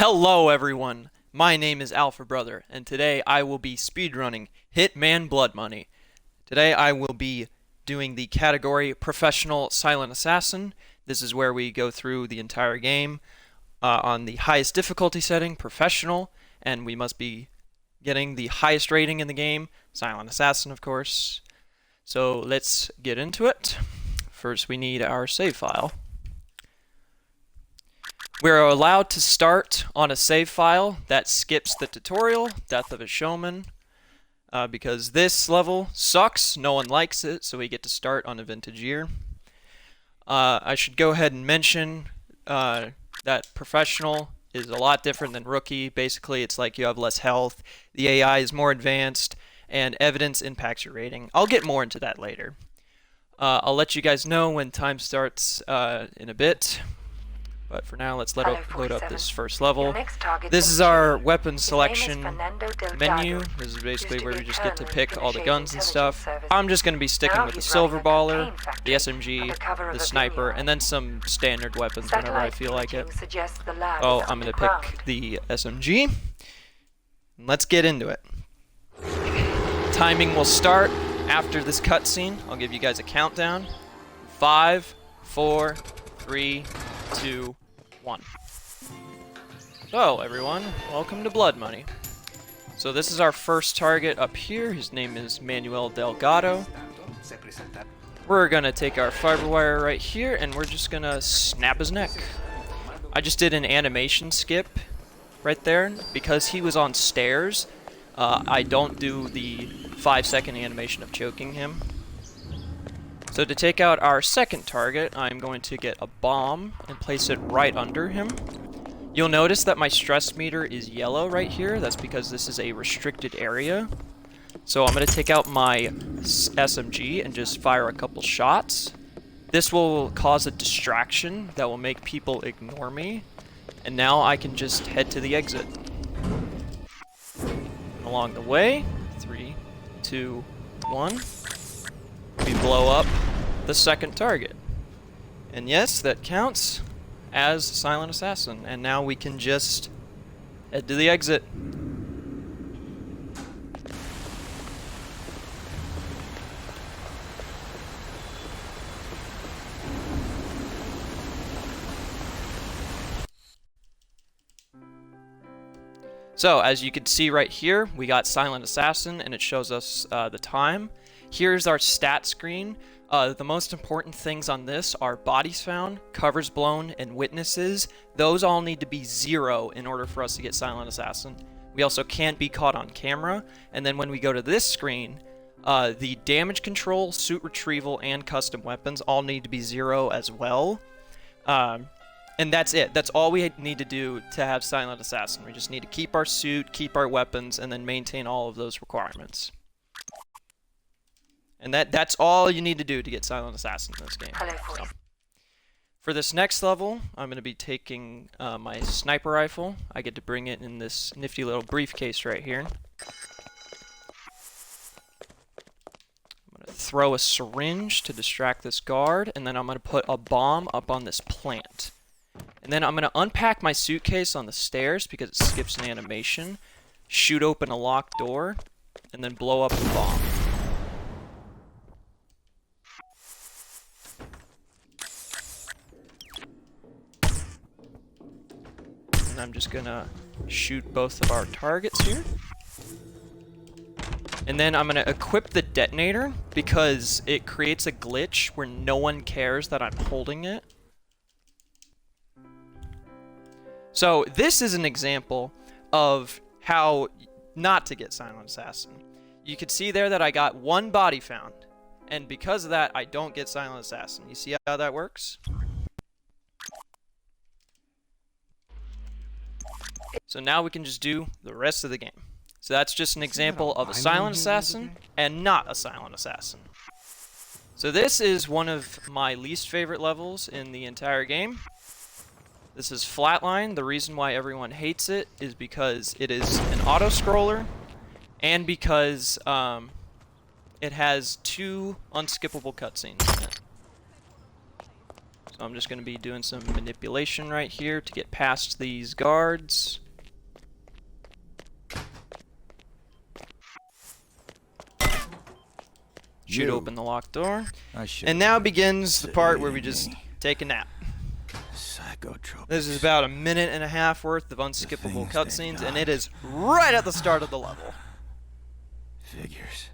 Hello everyone, my name is AlphaBrother, and today I will be speedrunning Hitman Blood Money. Today I will be doing the category Professional Silent Assassin. This is where we go through the entire game on the highest difficulty setting, Professional, and we must be getting the highest rating in the game, Silent Assassin of course. So let's get into it. First we need our save file. We're allowed to start on a save file that skips the tutorial, Death of a Showman, because this level sucks, no one likes it, so we get to start on a vintage year. I should go ahead and mention that Professional is a lot different than Rookie. Basically, it's like you have less health, the AI is more advanced, and evidence impacts your rating. I'll get more into that later. I'll let you guys know when time starts in a bit. But for now, let's load up this first level. This is our weapon selection menu. This is basically where we just get to pick all the guns and stuff. I'm just going to be sticking with the silver baller, the SMG, the sniper, and then some standard weapons whenever I feel like it. Oh, I'm going to pick the SMG. Let's get into it. Timing will start after this cutscene. I'll give you guys a countdown. 5, 4, 3, 2, 1. So everyone, welcome to Blood Money. So this is our first target up here. His name is Manuel Delgado. We're gonna take our fiber wire right here and we're just gonna snap his neck. I just did an animation skip right there because he was on stairs. I don't do the 5-second animation of choking him. So to take out our second target, I'm going to get a bomb and place it right under him. You'll notice that my stress meter is yellow right here. That's because this is a restricted area. So I'm going to take out my SMG and just fire a couple shots. This will cause a distraction that will make people ignore me. And now I can just head to the exit. Along the way, 3, 2, 1. We blow up the second target. And yes, that counts as Silent Assassin. And now we can just head to the exit. So, as you can see right here, we got Silent Assassin, and it shows us the time. Here's our stat screen. The most important things on this are bodies found, covers blown, and witnesses. Those all need to be 0 in order for us to get Silent Assassin. We also can't be caught on camera. And then when we go to this screen, the damage control, suit retrieval, and custom weapons all need to be 0 as well. And that's it. That's all we need to do to have Silent Assassin. We just need to keep our suit, keep our weapons, and then maintain all of those requirements. And that's all you need to do to get Silent Assassin in this game. So, for this next level, I'm going to be taking my sniper rifle. I get to bring it in this nifty little briefcase right here. I'm going to throw a syringe to distract this guard, and then I'm going to put a bomb up on this plant. And then I'm going to unpack my suitcase on the stairs because it skips an animation, shoot open a locked door, and then blow up the bomb. And I'm just gonna shoot both of our targets here. And then I'm gonna equip the detonator because it creates a glitch where no one cares that I'm holding it. So this is an example of how not to get Silent Assassin. You can see there that I got 1 body found. And because of that, I don't get Silent Assassin. You see how that works? So now we can just do the rest of the game. So that's just an example of a Silent Assassin and not a Silent Assassin. So this is one of my least favorite levels in the entire game. This is Flatline. The reason why everyone hates it is because it is an auto-scroller and because it has 2 unskippable cutscenes in it. So I'm just going to be doing some manipulation right here to get past these guards. Shoot open the locked door. And now begins the part where we just take a nap. This is about a minute and a half worth of unskippable cutscenes, and it is right at the start of the level. Figures.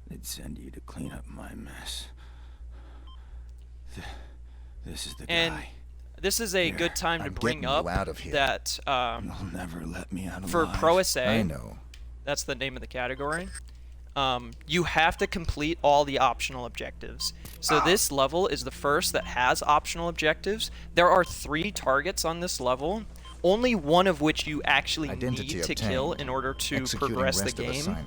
They'd send you to clean up my mess. This is the guy. This is a good time to bring up that You'll never let me out for alive. Pro SA, I know. That's the name of the category. You have to complete all the optional objectives. So this level is the first that has optional objectives. There are 3 targets on this level, only one of which you actually need to kill in order to progress the game.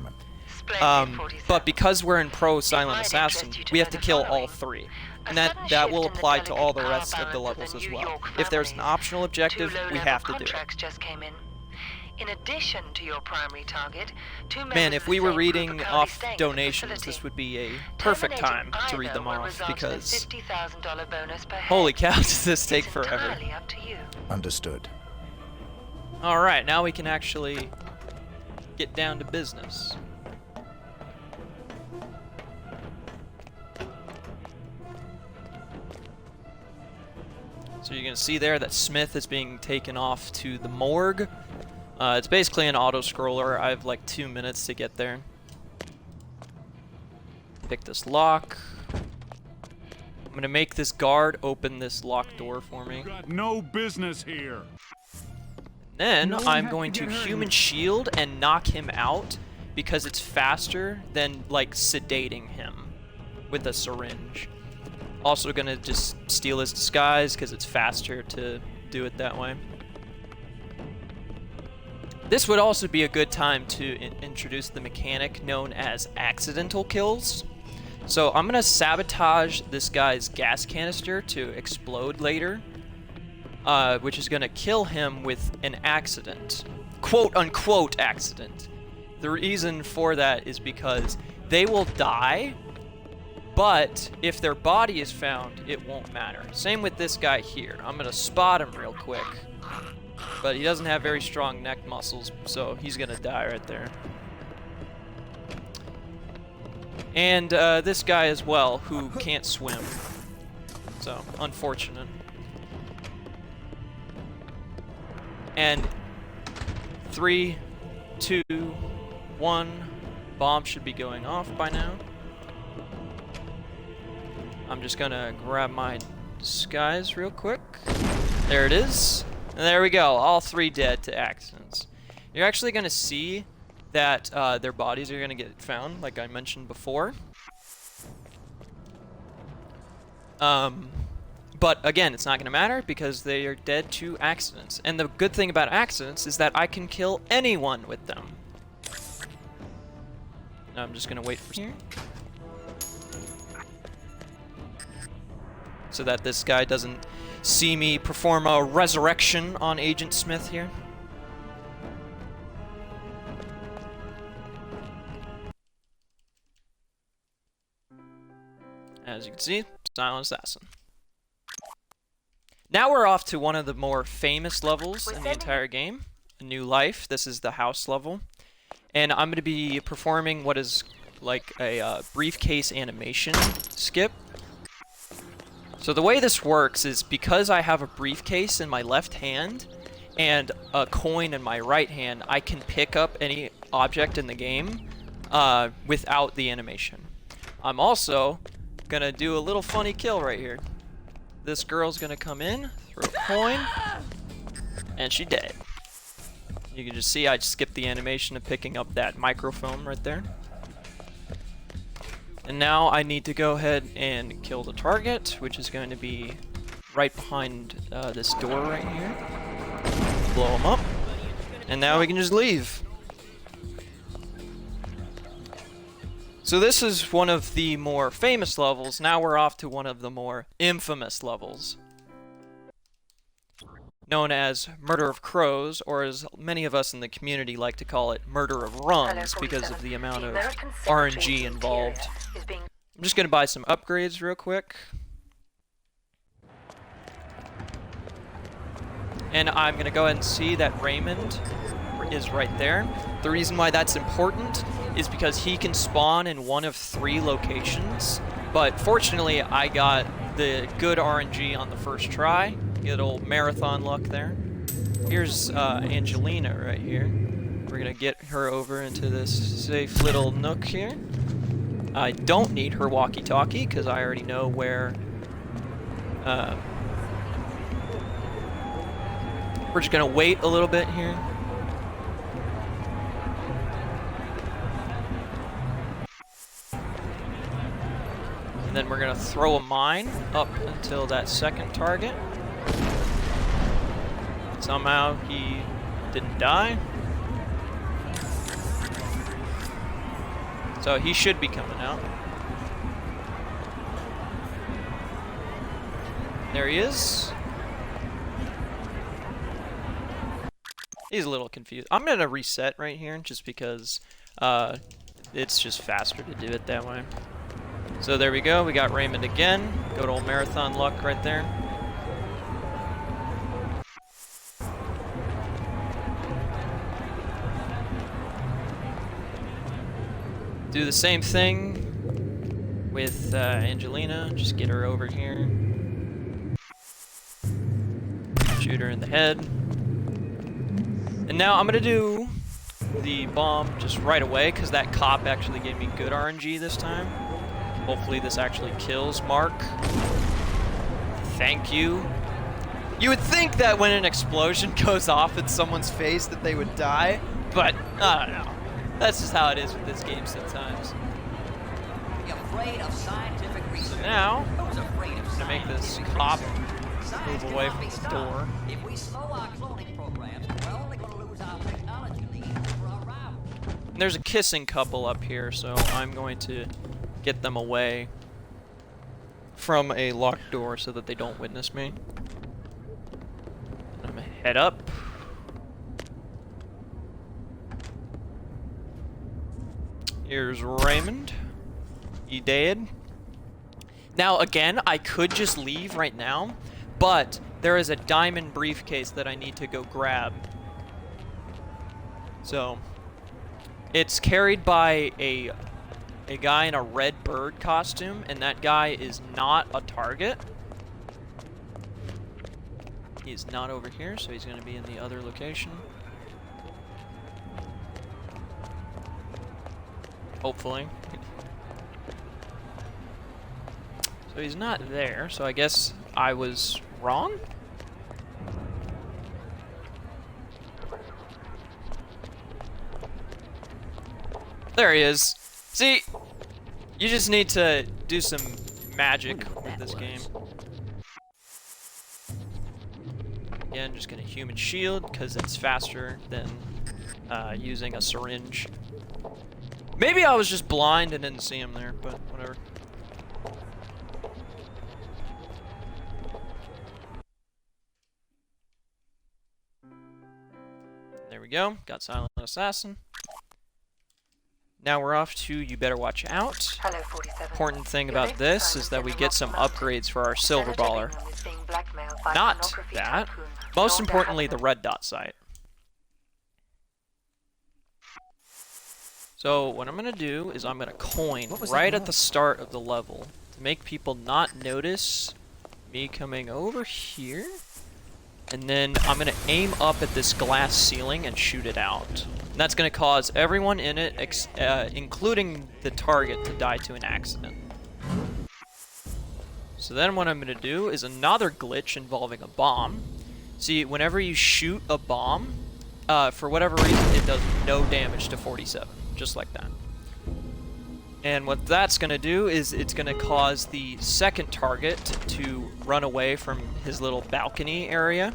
But because we're in Pro Silent Assassin, we have to kill all 3. And that will apply to all the rest of the levels as well. If there's an optional objective, we have to do it. In addition to your primary target, Man, if we were reading off donations, this would be a perfect time to read them off, because holy cow, does this take forever. Understood. Alright, now we can actually get down to business. So you're going to see there that Smith is being taken off to the morgue. It's basically an auto-scroller. I have like 2 minutes to get there. Pick this lock. I'm going to make this guard open this locked door for me. Got no business here. Then I'm going to human shield and knock him out because it's faster than like sedating him with a syringe. Also gonna just steal his disguise because it's faster to do it that way. This would also be a good time to introduce the mechanic known as accidental kills. So I'm gonna sabotage this guy's gas canister to explode later, which is gonna kill him with an accident. Quote unquote accident. The reason for that is because they will die, but if their body is found, it won't matter. Same with this guy here. I'm gonna spot him real quick, but he doesn't have very strong neck muscles, so he's gonna die right there. And this guy as well, who can't swim. So, unfortunate. And 3, 2, 1, bomb should be going off by now. I'm just gonna grab my disguise real quick. There it is. And there we go, all 3 dead to accidents. You're actually gonna see that their bodies are gonna get found, like I mentioned before. But again, it's not gonna matter because they are dead to accidents. And the good thing about accidents is that I can kill anyone with them. Now I'm just gonna wait for here, so that this guy doesn't see me perform a resurrection on Agent Smith here. As you can see, Silent Assassin. Now we're off to one of the more famous levels in the entire game, A New Life. This is the house level. And I'm going to be performing what is like a briefcase animation skip. So the way this works is because I have a briefcase in my left hand and a coin in my right hand, I can pick up any object in the game without the animation. I'm also gonna do a little funny kill right here. This girl's gonna come in, throw a coin, and she dead. You can just see I skipped the animation of picking up that microfilm right there. And now I need to go ahead and kill the target, which is going to be right behind this door right here. Blow him up. And now we can just leave. So this is one of the more famous levels. Now we're off to one of the more infamous levels, known as Murder of Crows, or as many of us in the community like to call it, Murder of Rungs, because of the amount of RNG involved. I'm just going to buy some upgrades real quick. And I'm going to go ahead and see that Raymond is right there. The reason why that's important is because he can spawn in one of 3 locations. But fortunately, I got the good RNG on the first try. Good old marathon luck there. Here's Angelina right here. We're going to get her over into this safe little nook here. I don't need her walkie-talkie because I already know where... we're just going to wait a little bit here. And then we're going to throw a mine up until that second target. Somehow he didn't die. So he should be coming out. There he is. He's a little confused. I'm going to reset right here just because it's just faster to do it that way. So there we go. We got Raymond again. Good old marathon luck right there. Do the same thing with Angelina. Just get her over here. Shoot her in the head. And now I'm going to do the bomb just right away because that cop actually gave me good RNG this time. Hopefully this actually kills Mark. Thank you. You would think that when an explosion goes off in someone's face that they would die, but I don't know. That's just how it is with this game sometimes. So now, I'm going to make this cop move away from the door. If we slow our cloning programs, we're only going to lose our technology lead for our rival. And there's a kissing couple up here, so I'm going to get them away from a locked door so that they don't witness me. I'm gonna head up. Here's Raymond. He dead. Now again, I could just leave right now, but there is a diamond briefcase that I need to go grab. So it's carried by a guy in a red bird costume, and that guy is not a target. He's not over here, so he's going to be in the other location. Hopefully. So he's not there, so I guess I was wrong? There he is. See, you just need to do some magic with this game. Again, just gonna human shield because it's faster than using a syringe. Maybe I was just blind and didn't see him there, but whatever. There we go. Got Silent Assassin. Now we're off to You Better Watch Out. Hello, 47. Important thing about this is that we get some upgrades for our silver baller. Not that. Most importantly, the red dot sight. So what I'm going to do is I'm going to coin right at the start of the level to make people not notice me coming over here. And then I'm going to aim up at this glass ceiling and shoot it out. And that's going to cause everyone in it, including the target, to die to an accident. So then what I'm going to do is another glitch involving a bomb. See, whenever you shoot a bomb, for whatever reason, it does no damage to 47. Just like that. And what that's going to do is it's going to cause the second target to run away from his little balcony area.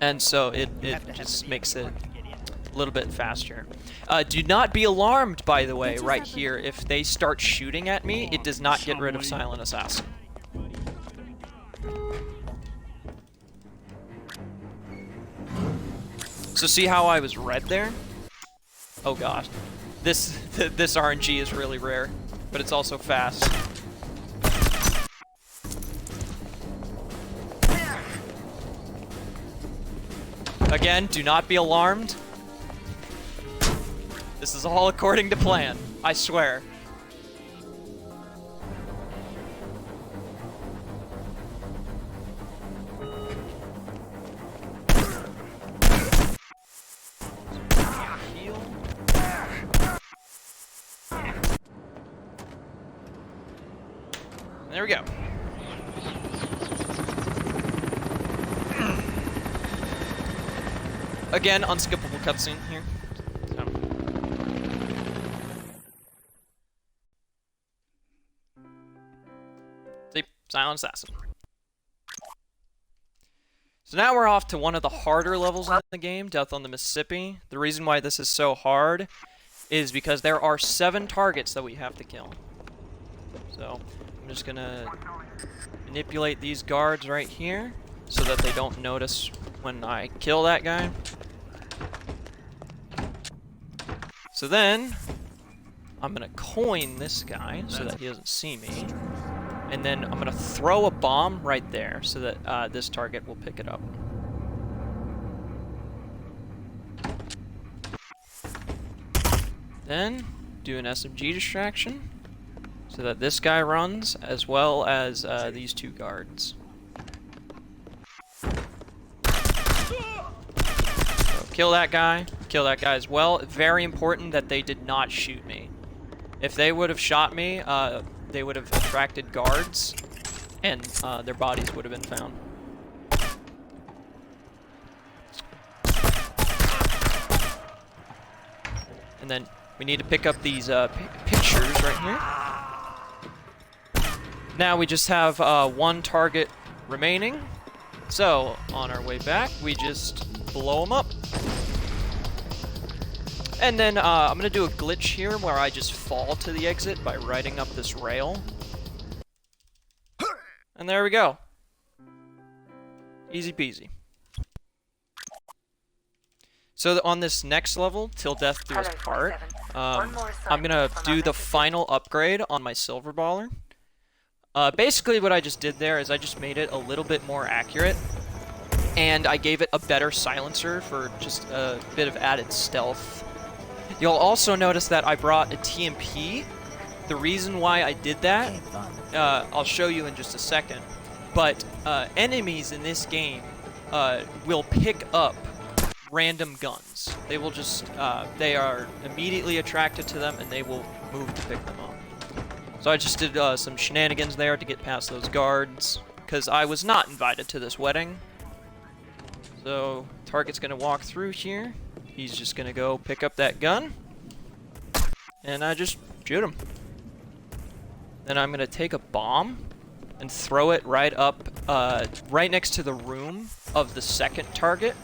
And so it just makes it a little bit faster. Do not be alarmed, by the way, right here. If they start shooting at me, it does not get rid of Silent Assassin. So see how I was red there? Oh gosh. This RNG is really rare, but it's also fast. Again, do not be alarmed. This is all according to plan, I swear. There we go. Again, unskippable cutscene here. So. See, Silent Assassin. So now we're off to one of the harder levels in the game, Death on the Mississippi. The reason why this is so hard is because there are 7 targets that we have to kill. So I'm just gonna manipulate these guards right here so that they don't notice when I kill that guy. So then I'm gonna coin this guy so that he doesn't see me. And then I'm gonna throw a bomb right there so that this target will pick it up. Then do an SMG distraction so that this guy runs as well as these 2 guards. So kill that guy as well. Very important that they did not shoot me. If they would have shot me, they would have attracted guards, and their bodies would have been found. And then we need to pick up these pictures right here. Now we just have 1 target remaining. So on our way back, we just blow them up. And then I'm going to do a glitch here where I just fall to the exit by riding up this rail. And there we go. Easy peasy. So on this next level, Till Death Do Us Part, I'm going to do the final upgrade on my Silver Baller. Basically what I just did there is I just made it a little bit more accurate. And I gave it a better silencer for just a bit of added stealth. You'll also notice that I brought a TMP. The reason why I did that, I'll show you in just a second. But enemies in this game will pick up random guns. They will just, they are immediately attracted to them and they will move to pick them up. So I just did some shenanigans there to get past those guards, because I was not invited to this wedding. So target's gonna walk through here. He's just gonna go pick up that gun, and I just shoot him. Then I'm gonna take a bomb and throw it right up, right next to the room of the second target.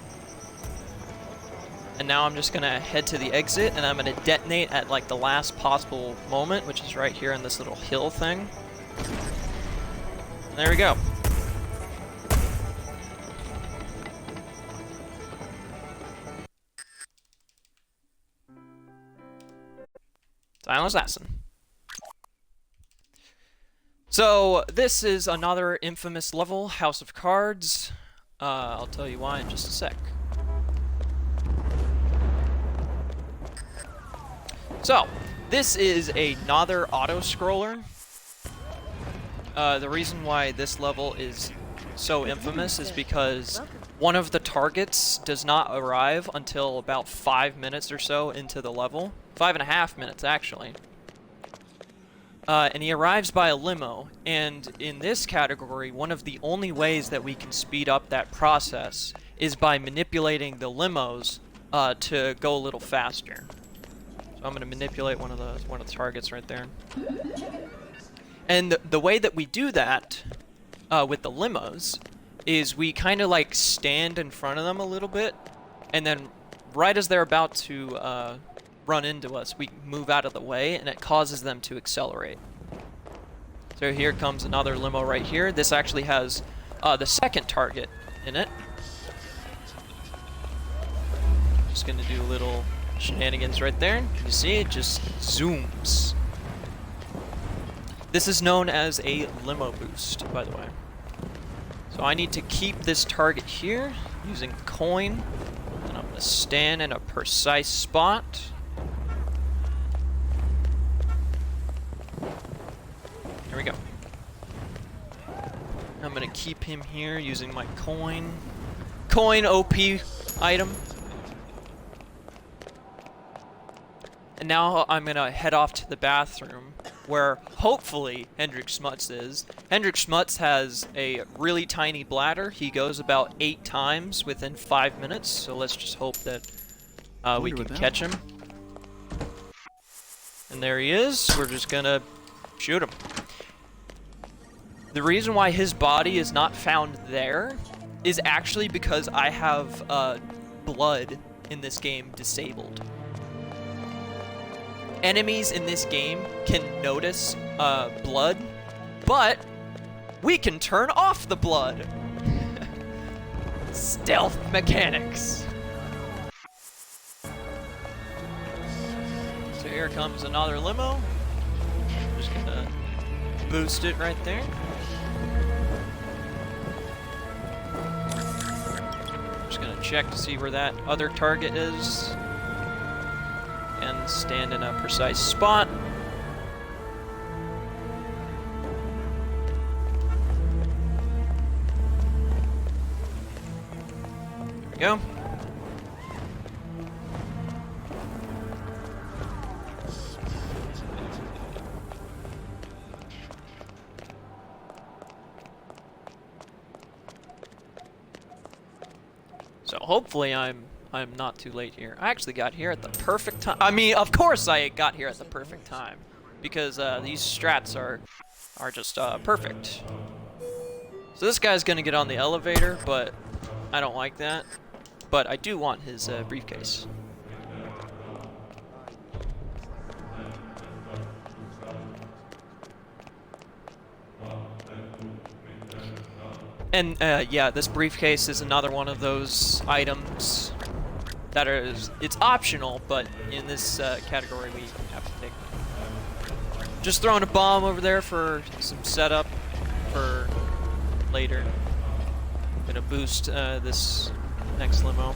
And now I'm just gonna head to the exit, and I'm gonna detonate at like the last possible moment, which is right here in this little hill thing. And there we go. Silent Assassin. So this is another infamous level, House of Cards. I'll tell you why in just a sec. So this is another auto-scroller. The reason why this level is so infamous is because one of the targets does not arrive until about 5 minutes or so into the level. 5.5 minutes, actually. And he arrives by a limo, and in this category, one of the only ways that we can speed up that process is by manipulating the limos to go a little faster. So I'm going to manipulate one of the targets right there. And the way that we do that with the limos is we kind of like stand in front of them a little bit, and then right as they're about to run into us, we move out of the way, and it causes them to accelerate. So here comes another limo right here. This actually has the second target in it. Just gonna do a little shenanigans right there. You see, it just zooms. This is known as a limo boost, by the way. So I need to keep this target here using coin. gonna stand in a precise spot. There we go. I'm gonna keep him here using my coin OP item. And now I'm gonna head off to the bathroom where hopefully Hendrik Smuts is. Hendrik Smuts has a really tiny bladder. He goes about 8 times within 5 minutes, so let's just hope that we can catch him. And there he is. We're just gonna shoot him. The reason why his body is not found there is actually because I have blood in this game disabled. Enemies in this game can notice blood, but we can turn off the blood. Stealth mechanics. So here comes another limo. Just gonna boost it right there. Just gonna check to see where that other target is. And stand in a precise spot. There we go. So hopefully I'm not too late here. I actually got here at the perfect time. I mean, of course I got here at the perfect time, because these strats are just perfect. So this guy's gonna get on the elevator, but I don't like that. But I do want his briefcase. And yeah, this briefcase is another one of those items that it's optional, but in this category we have to take it. Just throwing a bomb over there for some setup for later. Gonna boost this next limo.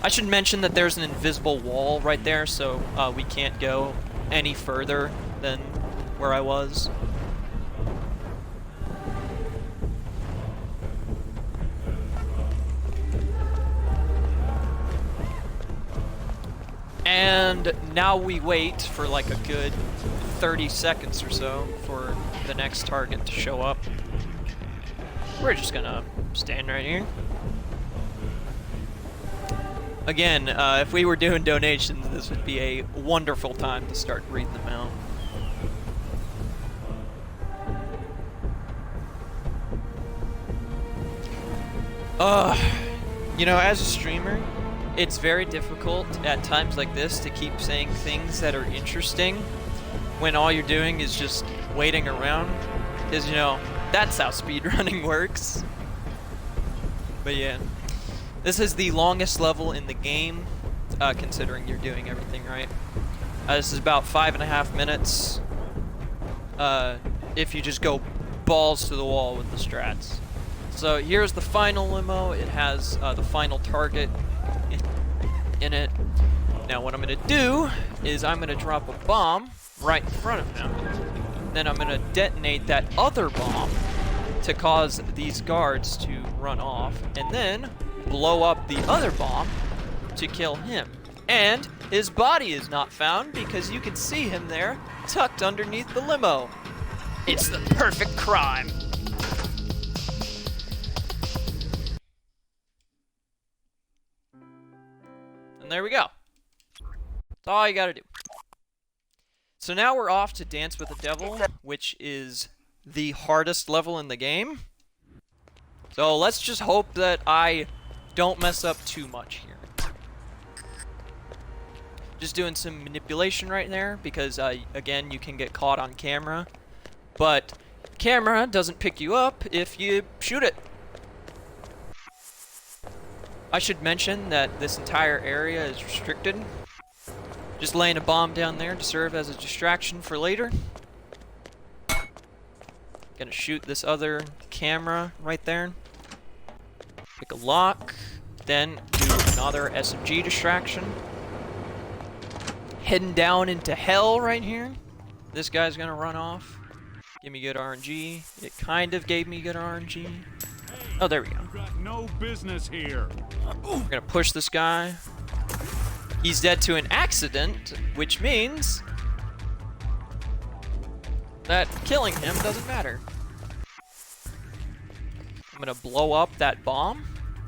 I should mention that there's an invisible wall right there, so we can't go any further than where I was. And now we wait for like a good 30 seconds or so for the next target to show up. We're just gonna stand right here. Again, if we were doing donations, this would be a wonderful time to start reading them out. You know, as a streamer, it's very difficult at times like this to keep saying things that are interesting when all you're doing is just waiting around. Because, you know, that's how speedrunning works. But yeah, this is the longest level in the game, considering you're doing everything right. This is about 5.5 minutes if you just go balls to the wall with the strats. So here's the final limo. It has the final target in it. Now what I'm gonna do is I'm gonna drop a bomb right in front of him. Then I'm gonna detonate that other bomb to cause these guards to run off, and then blow up the other bomb to kill him. And his body is not found because you can see him there tucked underneath the limo. It's the perfect crime. And there we go. That's all you gotta do. So now we're off to Dance with the Devil, which is the hardest level in the game. So let's just hope that I don't mess up too much here. Just doing some manipulation right there, because again, you can get caught on camera. But camera doesn't pick you up if you shoot it. I should mention that this entire area is restricted. Just laying a bomb down there to serve as a distraction for later. Gonna shoot this other camera right there. Pick a lock. Then do another SMG distraction. Heading down into hell right here. This guy's gonna run off. Give me good RNG. It kind of gave me good RNG. Oh, there we go. You got no business here. We're gonna push this guy. He's dead to an accident, which means that killing him doesn't matter. I'm gonna blow up that bomb.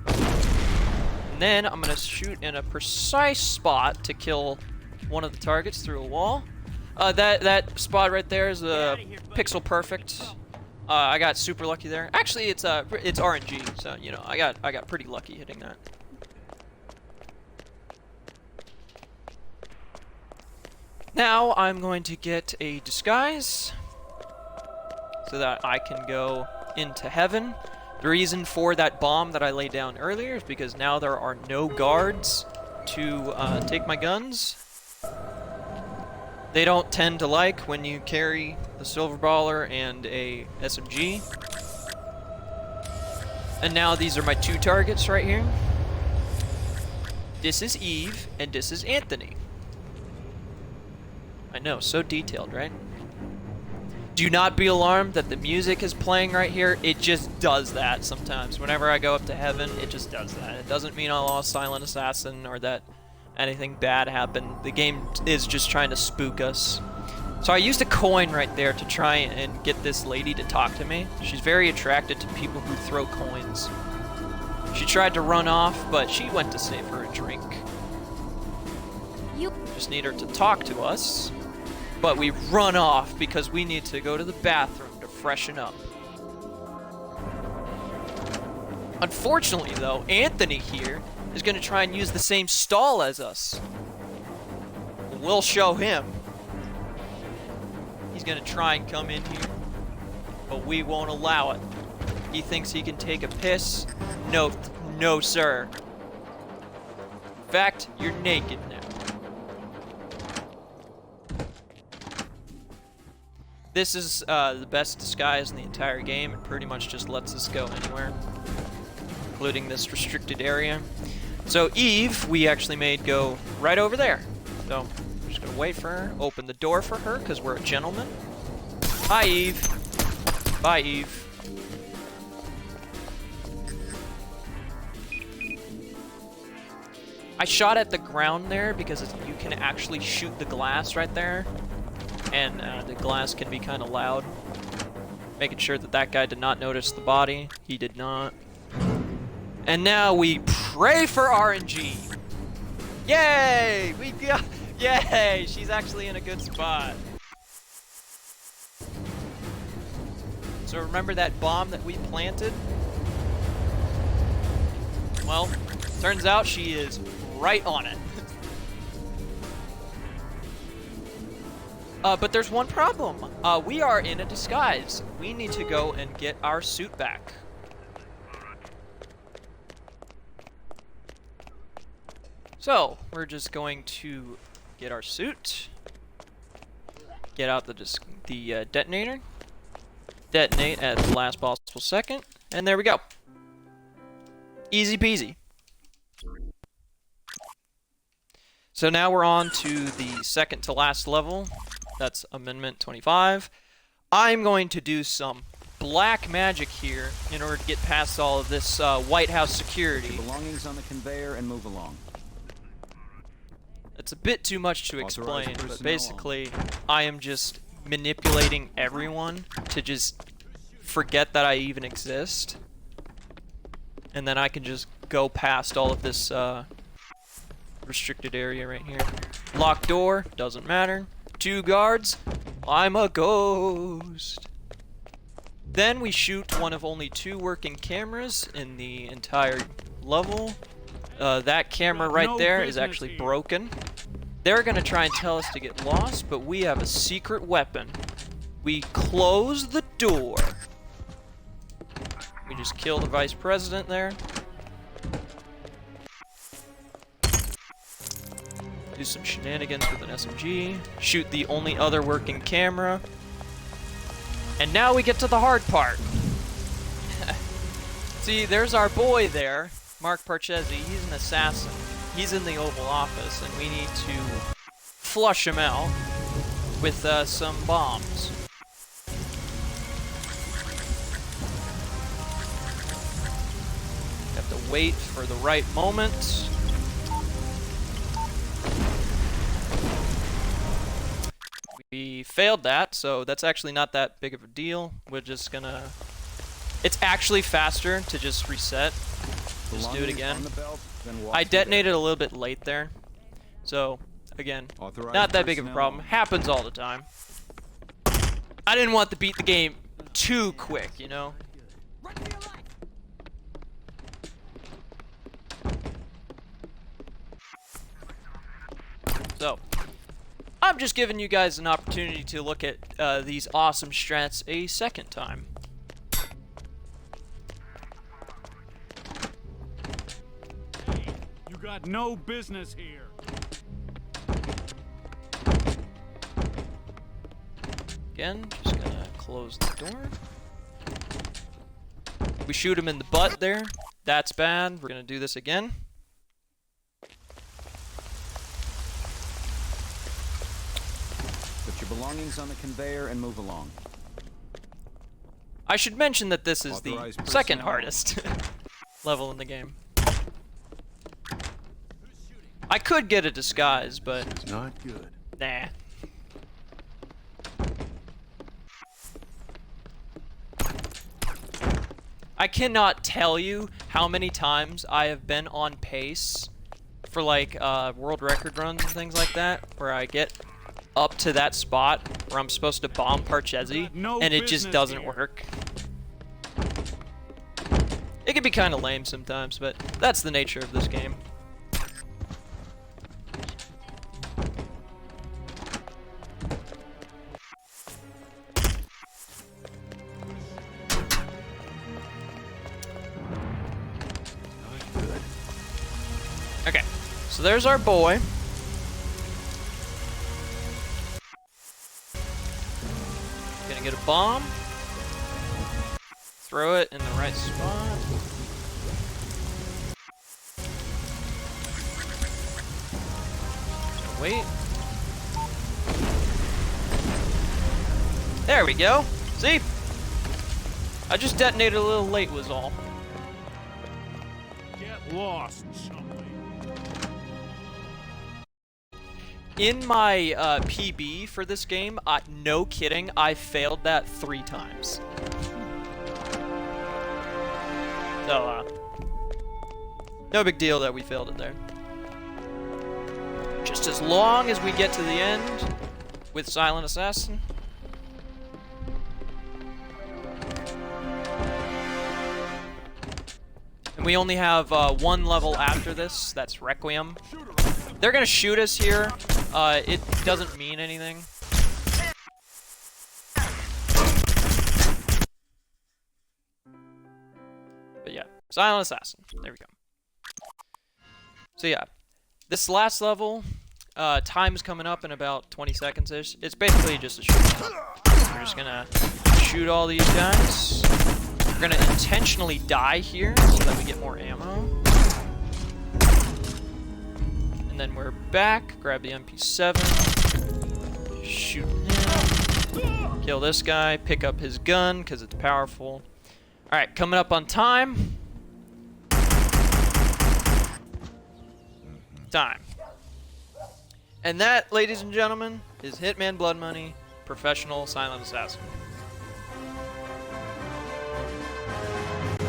And then I'm gonna shoot in a precise spot to kill one of the targets through a wall. That spot right there is pixel perfect. I got super lucky there. Actually, it's RNG, so you know I got pretty lucky hitting that. Now I'm going to get a disguise so that I can go into heaven. The reason for that bomb that I laid down earlier is because now there are no guards to take my guns. They don't tend to like when you carry a silver baller and a SMG. And now these are my two targets right here. This is Eve and this is Anthony. I know, so detailed, right? Do not be alarmed that the music is playing right here. It just does that sometimes. Whenever I go up to heaven, it just does that. It doesn't mean I lost Silent Assassin or that anything bad happened. The game is just trying to spook us. So I used a coin right there to try and get this lady to talk to me. She's very attracted to people who throw coins. She tried to run off, but she went to save her a drink. You Just need her to talk to us. But we run off because we need to go to the bathroom to freshen up. Unfortunately, though, Anthony here is going to try and use the same stall as us. We'll show him. He's going to try and come in here, but we won't allow it. He thinks he can take a piss. No, no, sir. In fact, you're naked now. This is the best disguise in the entire game. It pretty much just lets us go anywhere, including this restricted area. So Eve, we actually made go right over there. So we're just gonna wait for her, open the door for her, because we're a gentleman. Hi, Eve. Bye, Eve. I shot at the ground there because you can actually shoot the glass right there. And the glass can be kind of loud. Making sure that that guy did not notice the body. He did not. And now we pray for RNG. Yay! We got... Yay! She's actually in a good spot. So remember that bomb that we planted? Well, turns out she is right on it. But there's one problem. We are in a disguise. We need to go and get our suit back. So, we're just going to get our suit. Get out the detonator. Detonate at the last possible second. And there we go. Easy peasy. So now we're on to the second to last level. That's Amendment 25. I'm going to do some black magic here in order to get past all of this White House security. Belongings on the conveyor and move along. It's a bit too much to Authorized explain, but personnel. basically I am just manipulating everyone to just forget that I even exist. And then I can just go past all of this restricted area right here. Locked door, doesn't matter. 2 guards, I'm a ghost. Then we shoot one of only 2 working cameras in the entire level. That camera right there is actually broken. They're gonna try and tell us to get lost, but we have a secret weapon. We close the door. We just kill the vice president there. Do some shenanigans with an SMG. Shoot the only other working camera. And now we get to the hard part. See, there's our boy there. Mark Parchesi, he's an assassin. He's in the Oval Office, and we need to flush him out with some bombs. Have to wait for the right moment. We failed that, so that's actually not that big of a deal. We're just gonna... It's actually faster to just reset. Just do it again. I detonated a little bit late there. So, again, not that big of a problem. Happens all the time. I didn't want to beat the game too quick, you know? So, I'm just giving you guys an opportunity to look at these awesome strats a second time. You got no business here. Again, just gonna close the door. We shoot him in the butt there. That's bad. We're gonna do this again. Put your belongings on the conveyor and move along. I should mention that this is the Authorized second personnel. hardest level in the game. I could get a disguise, but It's not good. nah. I cannot tell you how many times I have been on pace for like world record runs and things like that, where I get up to that spot where I'm supposed to bomb Parchesi, No and it just business doesn't here. work. It can be kind of lame sometimes, but that's the nature of this game. Okay, so there's our boy. Gonna get a bomb. Throw it in the right spot. So wait. There we go. See? I just detonated a little late was all. Get lost, chumley. In my PB for this game, no kidding, I failed that 3 times. So, no big deal that we failed it there. Just as long as we get to the end with Silent Assassin. And we only have 1 level after this, that's Requiem. They're gonna shoot us here. It doesn't mean anything. But yeah, Silent Assassin. There we go. So yeah, this last level, time's coming up in about 20 seconds-ish. It's basically just a shoot. We're just gonna shoot all these guys. We're gonna intentionally die here so that we get more ammo. And then we're back, grab the MP7, shoot him, kill this guy, pick up his gun because it's powerful. Alright, coming up on time. Time. And that, ladies and gentlemen, is Hitman Blood Money, Professional Silent Assassin.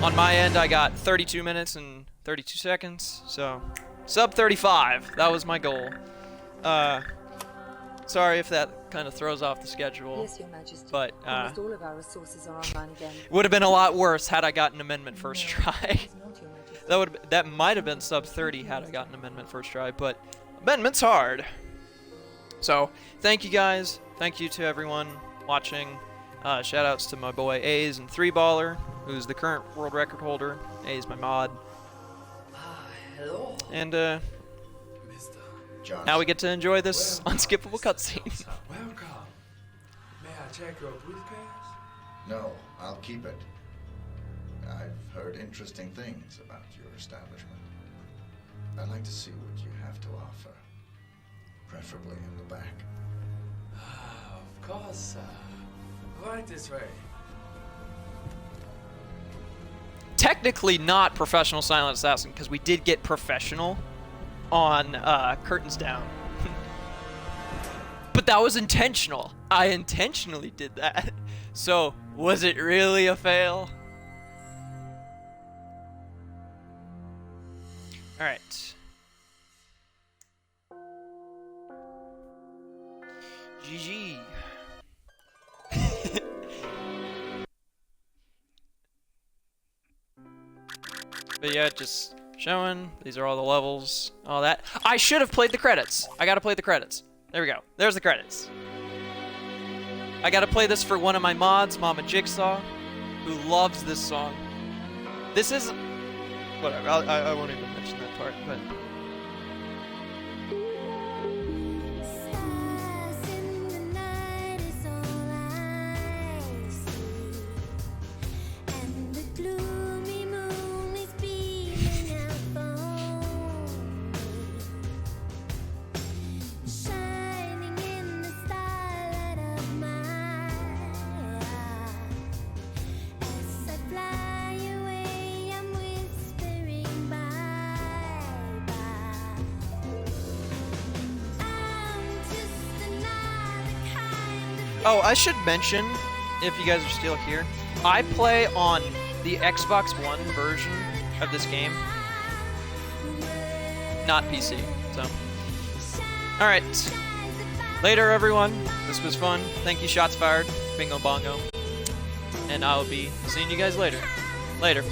On my end, I got 32 minutes and 32 seconds, so sub 35. That was my goal. Sorry if that kind of throws off the schedule, Yes, Your Majesty. but Almost all of our resources are online again. would have been a lot worse had I gotten amendment first try. It's not, Your Majesty. That might have been sub 30 had I gotten amendment first try, but amendment's hard. So thank you guys. Thank you to everyone watching. Shout outs to my boy A's and 3Baller, who's the current world record holder. A's my mod. Hello, And Mr. Johnson. now we get to enjoy this unskippable cutscene. Welcome. May I check your briefcase? No, I'll keep it. I've heard interesting things about your establishment. I'd like to see what you have to offer, preferably in the back. Of course, right this way. Technically not professional silent assassin, because we did get professional on Curtains Down. But that was intentional. I intentionally did that. So, was it really a fail? Alright. GG. But yeah, just showing. These are all the levels. All that. I should have played the credits. I gotta play the credits. There we go. There's the credits. I gotta play this for one of my mods, Mama Jigsaw, who loves this song. This is... Whatever, I won't even mention that part, but... Oh, I should mention, if you guys are still here, I play on the Xbox One version of this game, not PC, so. Alright, later everyone, this was fun, thank you Shots Fired, Bingo Bongo, and I'll be seeing you guys later. Later.